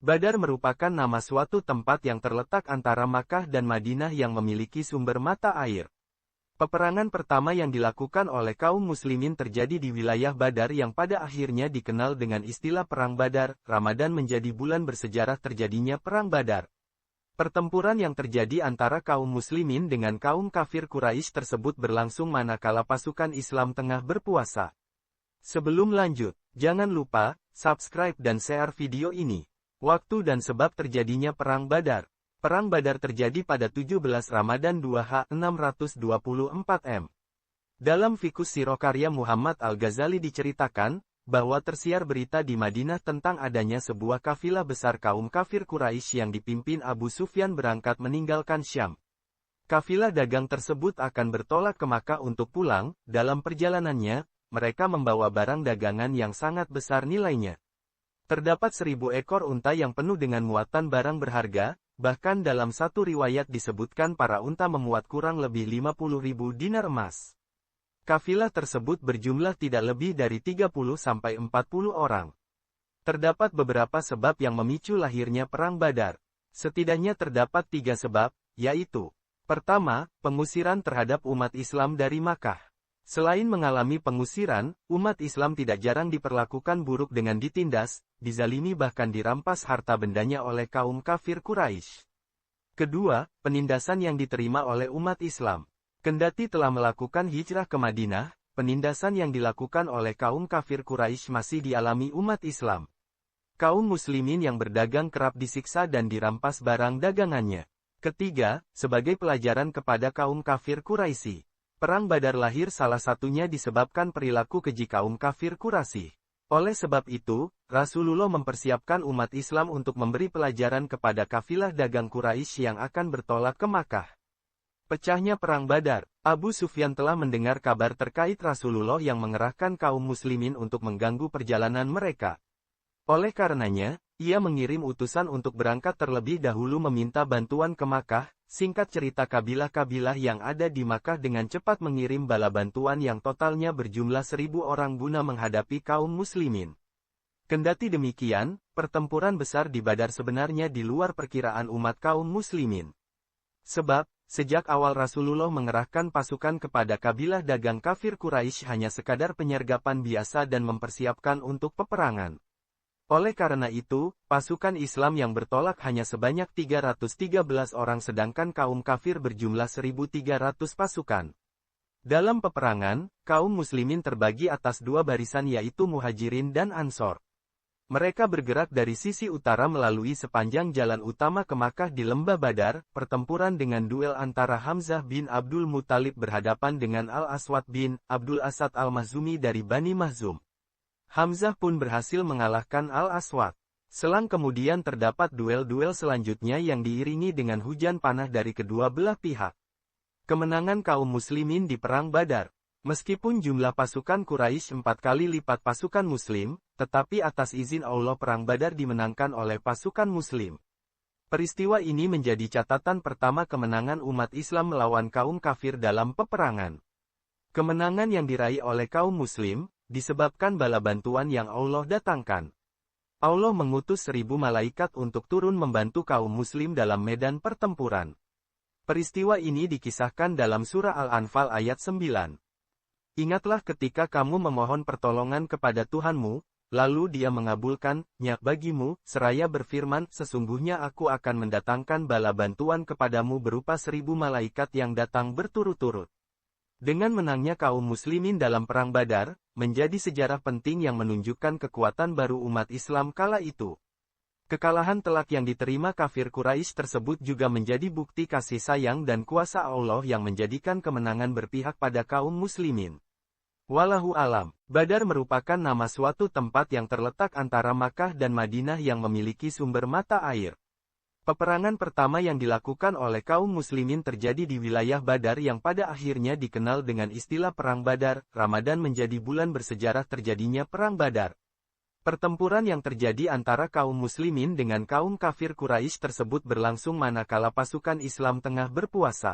Badar merupakan nama suatu tempat yang terletak antara Makkah dan Madinah yang memiliki sumber mata air. Peperangan pertama yang dilakukan oleh kaum muslimin terjadi di wilayah Badar yang pada akhirnya dikenal dengan istilah Perang Badar. Ramadan menjadi bulan bersejarah terjadinya Perang Badar. Pertempuran yang terjadi antara kaum muslimin dengan kaum kafir Quraisy tersebut berlangsung manakala pasukan Islam tengah berpuasa. Sebelum lanjut, jangan lupa subscribe dan share video ini. Waktu dan sebab terjadinya Perang Badar. Perang Badar terjadi pada 17 Ramadan 2H 624 M. Dalam Fiqhus Sirah karya Muhammad Al-Ghazali diceritakan, bahwa tersiar berita di Madinah tentang adanya sebuah kafilah besar kaum kafir Quraisy yang dipimpin Abu Sufyan berangkat meninggalkan Syam. Kafilah dagang tersebut akan bertolak ke Makkah untuk pulang. Dalam perjalanannya, mereka membawa barang dagangan yang sangat besar nilainya. Terdapat 1000 ekor unta yang penuh dengan muatan barang berharga. Bahkan dalam satu riwayat disebutkan para unta memuat kurang lebih 50.000 dinar emas. Kafilah tersebut berjumlah tidak lebih dari 30-40 orang. Terdapat beberapa sebab yang memicu lahirnya Perang Badar. Setidaknya terdapat 3 sebab, yaitu: pertama, pengusiran terhadap umat Islam dari Makkah. Selain mengalami pengusiran, umat Islam tidak jarang diperlakukan buruk dengan ditindas, dizalimi bahkan dirampas harta bendanya oleh kaum kafir Quraisy. Kedua, penindasan yang diterima oleh umat Islam. Kendati telah melakukan hijrah ke Madinah, penindasan yang dilakukan oleh kaum kafir Quraisy masih dialami umat Islam. Kaum muslimin yang berdagang kerap disiksa dan dirampas barang dagangannya. Ketiga, sebagai pelajaran kepada kaum kafir Quraisy. Perang Badar lahir salah satunya disebabkan perilaku keji kaum kafir Quraisy. Oleh sebab itu, Rasulullah mempersiapkan umat Islam untuk memberi pelajaran kepada kafilah dagang Quraisy yang akan bertolak ke Makkah. Pecahnya Perang Badar. Abu Sufyan telah mendengar kabar terkait Rasulullah yang mengerahkan kaum muslimin untuk mengganggu perjalanan mereka. Oleh karenanya, ia mengirim utusan untuk berangkat terlebih dahulu meminta bantuan ke Makkah. Singkat cerita, kabilah-kabilah yang ada di Makkah dengan cepat mengirim bala bantuan yang totalnya berjumlah 1000 orang guna menghadapi kaum muslimin. Kendati demikian, pertempuran besar di Badar sebenarnya di luar perkiraan umat kaum muslimin. Sebab, sejak awal Rasulullah mengerahkan pasukan kepada kabilah dagang kafir Quraisy hanya sekadar penyergapan biasa dan mempersiapkan untuk peperangan. Oleh karena itu, pasukan Islam yang bertolak hanya sebanyak 313 orang sedangkan kaum kafir berjumlah 1.300 pasukan. Dalam peperangan, kaum muslimin terbagi atas 2 barisan yaitu Muhajirin dan Ansor. Mereka bergerak dari sisi utara melalui sepanjang jalan utama ke Makkah di Lembah Badar. Pertempuran dengan duel antara Hamzah bin Abdul Muthalib berhadapan dengan Al-Aswad bin Abdul Asad Al-Makhzumi dari Bani Makhzum. Hamzah pun berhasil mengalahkan Al-Aswad. Selang kemudian terdapat duel-duel selanjutnya yang diiringi dengan hujan panah dari kedua belah pihak. Kemenangan kaum muslimin di Perang Badar. Meskipun jumlah pasukan Quraisy 4 kali lipat pasukan muslim, tetapi atas izin Allah Perang Badar dimenangkan oleh pasukan muslim. Peristiwa ini menjadi catatan pertama kemenangan umat Islam melawan kaum kafir dalam peperangan. Kemenangan yang diraih oleh kaum muslim disebabkan bala bantuan yang Allah datangkan. Allah mengutus 1000 malaikat untuk turun membantu kaum muslim dalam medan pertempuran. Peristiwa ini dikisahkan dalam surah Al-Anfal ayat 9. Ingatlah ketika kamu memohon pertolongan kepada Tuhanmu, lalu Dia mengabulkannya bagimu, seraya berfirman, sesungguhnya aku akan mendatangkan bala bantuan kepadamu berupa 1000 malaikat yang datang berturut-turut. Dengan menangnya kaum muslimin dalam Perang Badar, menjadi sejarah penting yang menunjukkan kekuatan baru umat Islam kala itu. Kekalahan telak yang diterima kafir Quraisy tersebut juga menjadi bukti kasih sayang dan kuasa Allah yang menjadikan kemenangan berpihak pada kaum muslimin. Wallahu alam. Badar merupakan nama suatu tempat yang terletak antara Makkah dan Madinah yang memiliki sumber mata air. Peperangan pertama yang dilakukan oleh kaum muslimin terjadi di wilayah Badar yang pada akhirnya dikenal dengan istilah Perang Badar. Ramadan menjadi bulan bersejarah terjadinya Perang Badar. Pertempuran yang terjadi antara kaum muslimin dengan kaum kafir Quraisy tersebut berlangsung manakala pasukan Islam tengah berpuasa.